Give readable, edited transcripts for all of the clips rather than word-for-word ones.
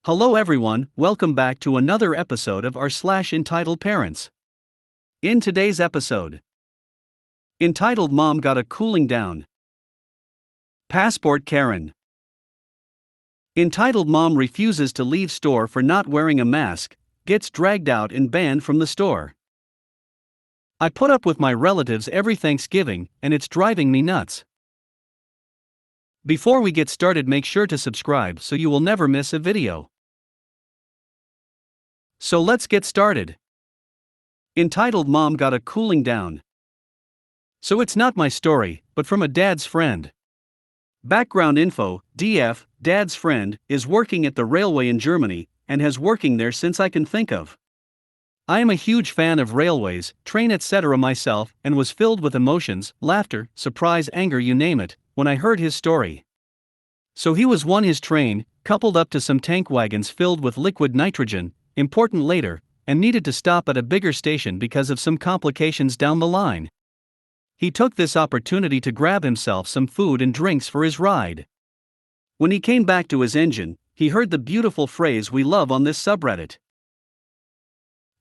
Hello everyone, welcome back to another episode of r/slash entitled parents. In today's episode, entitled Mom Got a Cooling Down. Passport Karen. Entitled Mom refuses to leave store for not wearing a mask, gets dragged out and banned from the store. I put up with my relatives every Thanksgiving, and it's driving me nuts. Before we get started, make sure to subscribe so you will never miss a video. So let's get started. Entitled Mom Got a Cooling Down. So it's not my story, but from a dad's friend. Background info: DF, dad's friend, is working at the railway in Germany, and has working there since I can think of. I am a huge fan of railways, train etc. myself, and was filled with emotions, laughter, surprise, anger, you name it, when I heard his story. So he was on his train, coupled up to some tank wagons filled with liquid nitrogen, important later, and needed to stop at a bigger station because of some complications down the line. He took this opportunity to grab himself some food and drinks for his ride. When he came back to his engine, he heard the beautiful phrase we love on this subreddit.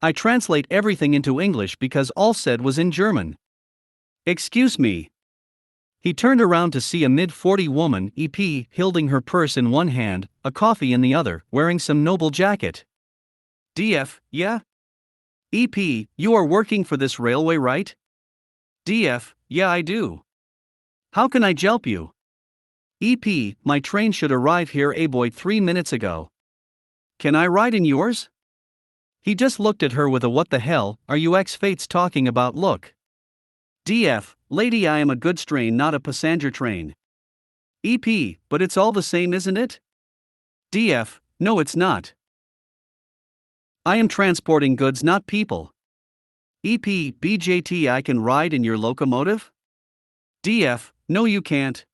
I translate everything into English because all said was in German. Excuse me. He turned around to see a mid-40 woman, EP, holding her purse in one hand, a coffee in the other, wearing some noble jacket. DF, yeah? EP, you are working for this railway, right? DF, yeah, I do. How can I help you? EP, my train should arrive here boy 3 minutes ago. Can I ride in yours? He just looked at her with a what the hell are you ex-fates talking about look. DF, lady, I am a goods train, not a passenger train. EP, but it's all the same, isn't it? DF, no it's not. I am transporting goods, not people. EP, BJT, I can ride in your locomotive? DF, no you can't.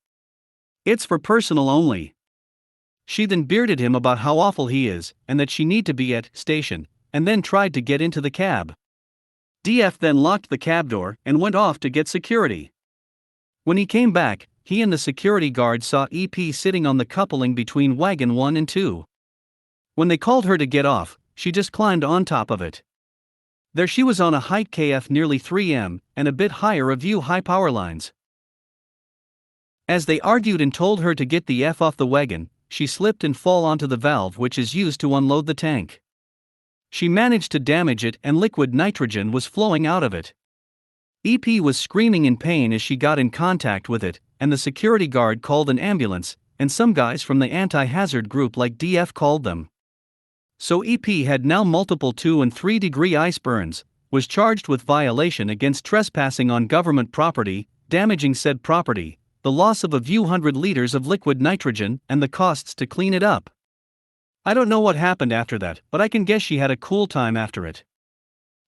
It's for personal only. She then bearded him about how awful he is, and that she need to be at station, and then tried to get into the cab. DF then locked the cab door and went off to get security. When he came back, he and the security guard saw EP sitting on the coupling between wagon 1 and 2. When they called her to get off, she just climbed on top of it. There she was on a height kf nearly 3m, and a bit higher a view high power lines. As they argued and told her to get the F off the wagon, she slipped and fall onto the valve which is used to unload the tank. She managed to damage it and liquid nitrogen was flowing out of it. EP was screaming in pain as she got in contact with it, and the security guard called an ambulance, and some guys from the anti-hazard group like DF called them. So EP had now multiple 2 and 3 degree ice burns, was charged with violation against trespassing on government property, damaging said property, the loss of a few hundred liters of liquid nitrogen, and the costs to clean it up. I don't know what happened after that, but I can guess she had a cool time after it.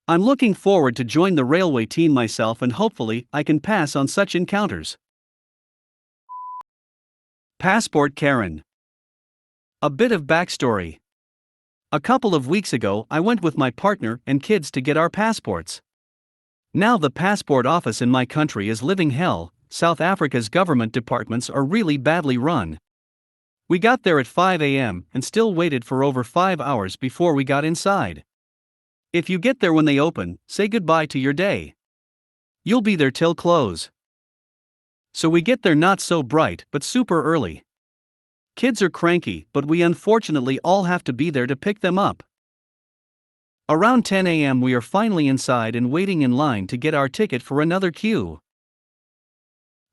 I'm looking forward to join the railway team myself, and hopefully I can pass on such encounters. Passport Karen. A bit of backstory. A couple of weeks ago, I went with my partner and kids to get our passports. Now the passport office in my country is living hell. South Africa's government departments are really badly run. We got there at 5 a.m. and still waited for over 5 hours before we got inside. If you get there when they open, say goodbye to your day. You'll be there till close. So we get there not so bright but super early. Kids are cranky, but we unfortunately all have to be there to pick them up. Around 10 a.m. we are finally inside and waiting in line to get our ticket for another queue.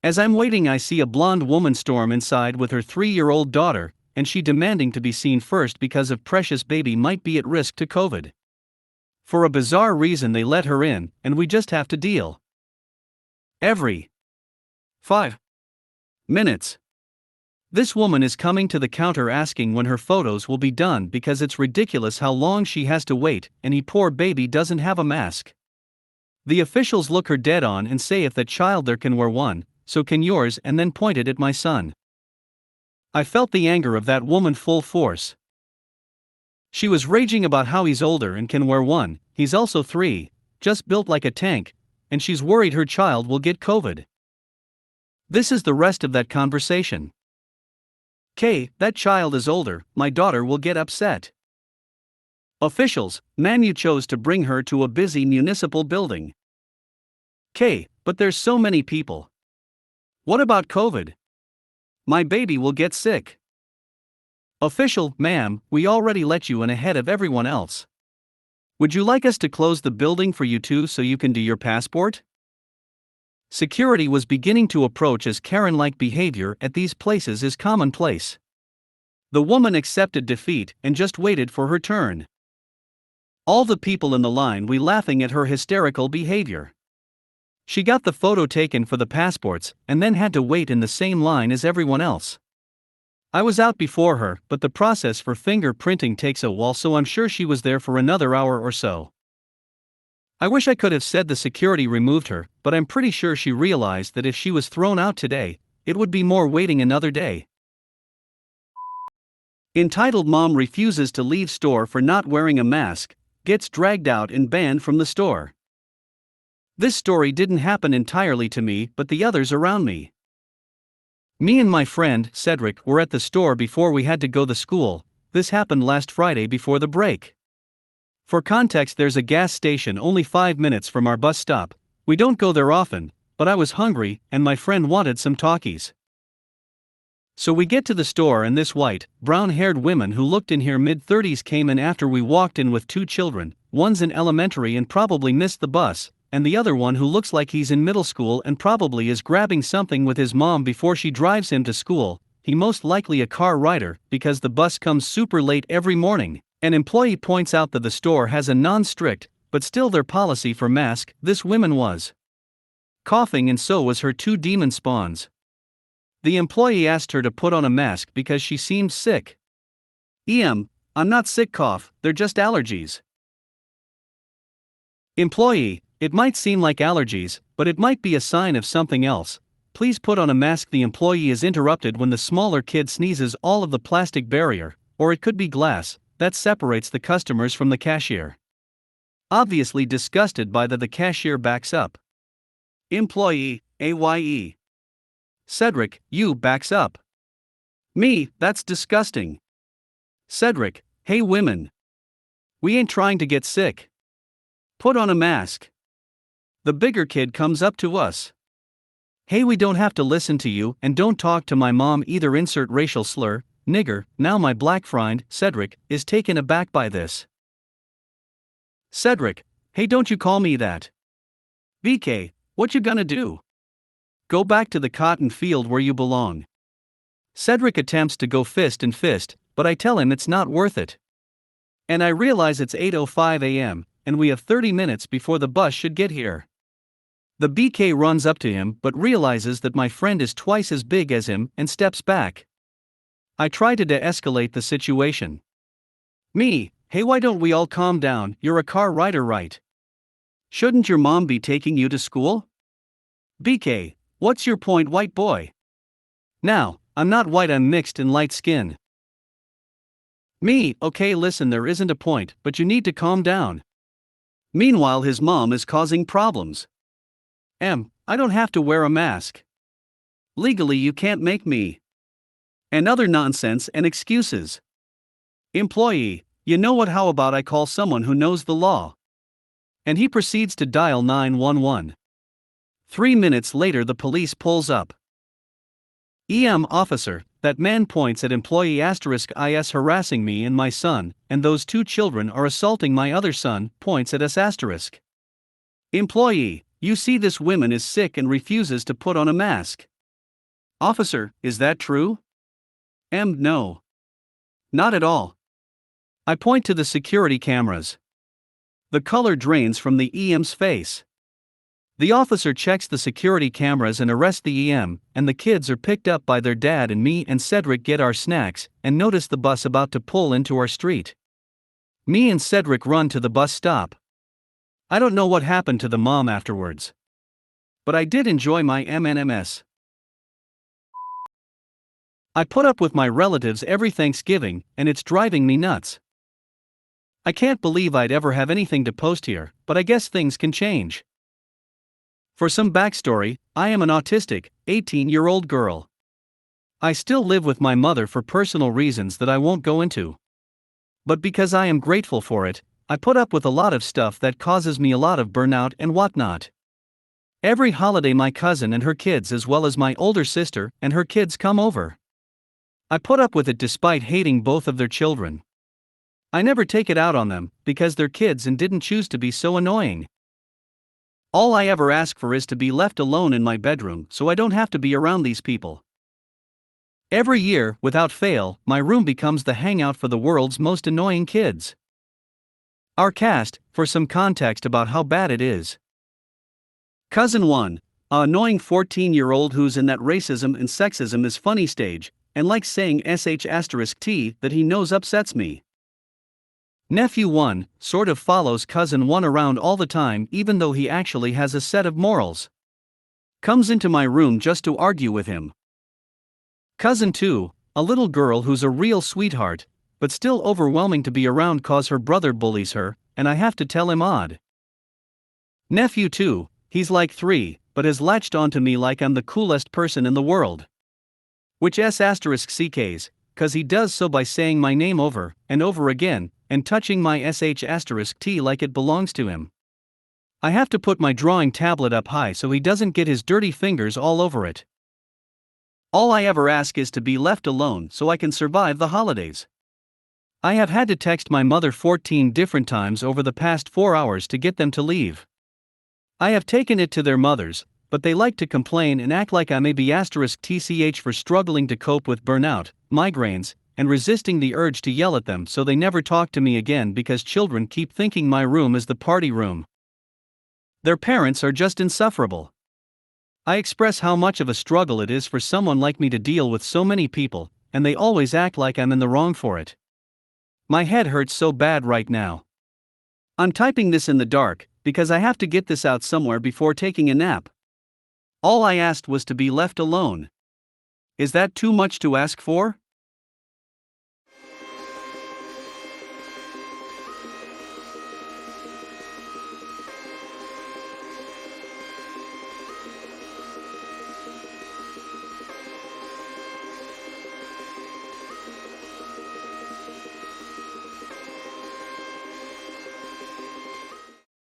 As I'm waiting, I see a blonde woman storm inside with her 3-year-old daughter, and she demanding to be seen first because of precious baby might be at risk to COVID. For a bizarre reason they let her in, and we just have to deal. Every 5 minutes. This woman is coming to the counter asking when her photos will be done because it's ridiculous how long she has to wait, and he poor baby doesn't have a mask. The officials look her dead on and say if that child there can wear one, so can yours, and then pointed at my son. I felt the anger of that woman full force. She was raging about how he's older and can wear one, he's also 3, just built like a tank, and she's worried her child will get COVID. This is the rest of that conversation. K, that child is older, my daughter will get upset. Officials, man, you chose to bring her to a busy municipal building. K, but there's so many people. What about COVID? My baby will get sick. Official, ma'am, we already let you in ahead of everyone else. Would you like us to close the building for you too so you can do your passport? Security was beginning to approach as Karen-like behavior at these places is commonplace. The woman accepted defeat and just waited for her turn. All the people in the line were laughing at her hysterical behavior. She got the photo taken for the passports and then had to wait in the same line as everyone else. I was out before her, but the process for fingerprinting takes a while, so I'm sure she was there for another hour or so. I wish I could have said the security removed her, but I'm pretty sure she realized that if she was thrown out today, it would be more waiting another day. Entitled mom refuses to leave store for not wearing a mask, gets dragged out and banned from the store. This story didn't happen entirely to me, but the others around me. Me and my friend, Cedric, were at the store before we had to go to school. This happened last Friday before the break. For context, there's a gas station only 5 minutes from our bus stop. We don't go there often, but I was hungry and my friend wanted some Takis. So we get to the store and this white, brown-haired woman who looked in her mid-30s came in after we walked in with 2 children, one's in elementary and probably missed the bus, and the other one who looks like he's in middle school and probably is grabbing something with his mom before she drives him to school. He most likely a car rider because the bus comes super late every morning. An employee points out that the store has a non-strict, but still their policy for mask. This woman was coughing and so was her 2 demon spawns. The employee asked her to put on a mask because she seemed sick. I'm not sick, cough, they're just allergies. Employee, it might seem like allergies, but it might be a sign of something else. Please put on a mask. The employee is interrupted when the smaller kid sneezes all of the plastic barrier, or it could be glass, that separates the customers from the cashier. Obviously disgusted by that, the cashier backs up. Employee, AYE. Cedric, you backs up. Me, that's disgusting. Cedric, hey women. We ain't trying to get sick. Put on a mask. The bigger kid comes up to us. Hey, we don't have to listen to you and don't talk to my mom either. Insert racial slur, nigger. Now my black friend, Cedric, is taken aback by this. Cedric, hey, don't you call me that. BK, what you gonna do? Go back to the cotton field where you belong. Cedric attempts to go fist and fist, but I tell him it's not worth it. And I realize it's 8:05 a.m., and we have 30 minutes before the bus should get here. The BK runs up to him but realizes that my friend is twice as big as him and steps back. I try to de-escalate the situation. Me, hey, why don't we all calm down? You're a car rider, right? Shouldn't your mom be taking you to school? BK, what's your point, white boy? Now, I'm not white, I'm mixed and light skin. Me, okay, listen, there isn't a point, but you need to calm down. Meanwhile, his mom is causing problems. I don't have to wear a mask. Legally, you can't make me. And other nonsense and excuses. Employee, you know what, how about I call someone who knows the law? And he proceeds to dial 911. 3 minutes later, the police pulls up. Officer, that man points at employee *is harassing me and my son, and those 2 children are assaulting my other son, points at us *. Employee, you see this woman is sick and refuses to put on a mask. Officer, is that true? No. Not at all. I point to the security cameras. The color drains from the EM's face. The officer checks the security cameras and arrests the EM, and the kids are picked up by their dad, and me and Cedric get our snacks and notice the bus about to pull into our street. Me and Cedric run to the bus stop. I don't know what happened to the mom afterwards. But I did enjoy my M&Ms. I put up with my relatives every Thanksgiving, and it's driving me nuts. I can't believe I'd ever have anything to post here, but I guess things can change. For some backstory, I am an autistic, 18-year-old girl. I still live with my mother for personal reasons that I won't go into. But because I am grateful for it, I put up with a lot of stuff that causes me a lot of burnout and whatnot. Every holiday my cousin and her kids as well as my older sister and her kids come over. I put up with it despite hating both of their children. I never take it out on them, because they're kids and didn't choose to be so annoying. All I ever ask for is to be left alone in my bedroom so I don't have to be around these people. Every year, without fail, my room becomes the hangout for the world's most annoying kids. Our cast, for some context about how bad it is. Cousin 1, a annoying 14-year-old who's in that racism and sexism is funny stage, and likes saying sh*t that he knows upsets me. Nephew 1, sort of follows cousin 1 around all the time even though he actually has a set of morals. Comes into my room just to argue with him. Cousin 2, a little girl who's a real sweetheart, but still overwhelming to be around cause her brother bullies her, and I have to tell him odd. Nephew 2, he's like 3, but has latched onto me like I'm the coolest person in the world. Which s**ck's, cause he does so by saying my name over and over again, and touching my sh*t like it belongs to him. I have to put my drawing tablet up high so he doesn't get his dirty fingers all over it. All I ever ask is to be left alone so I can survive the holidays. I have had to text my mother 14 different times over the past 4 hours to get them to leave. I have taken it to their mothers, but they like to complain and act like I may be *tch for struggling to cope with burnout, migraines, and resisting the urge to yell at them so they never talk to me again because children keep thinking my room is the party room. Their parents are just insufferable. I express how much of a struggle it is for someone like me to deal with so many people, and they always act like I'm in the wrong for it. My head hurts so bad right now. I'm typing this in the dark, because I have to get this out somewhere before taking a nap. All I asked was to be left alone. Is that too much to ask for?